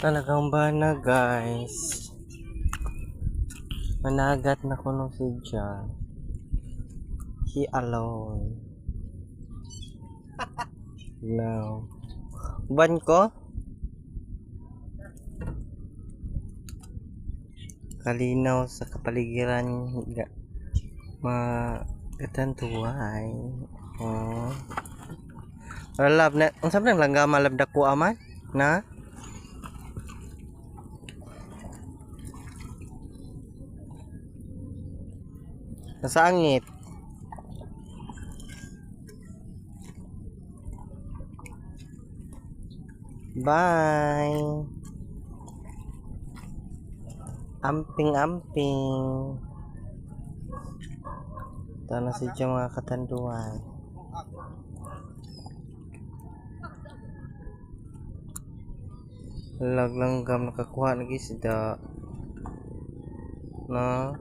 Talagang bana guys. Managat na kuno si John. He alone. No. Ban ko? Kalinaw sa kapaligiran magatantuay. Oh. Lab na, ang sabi lang langga malabda ko aman na nasa angit. Bye. Amping-amping. Ito na si John mga katanduan. Laglanggam nakakuha lagi sida. No?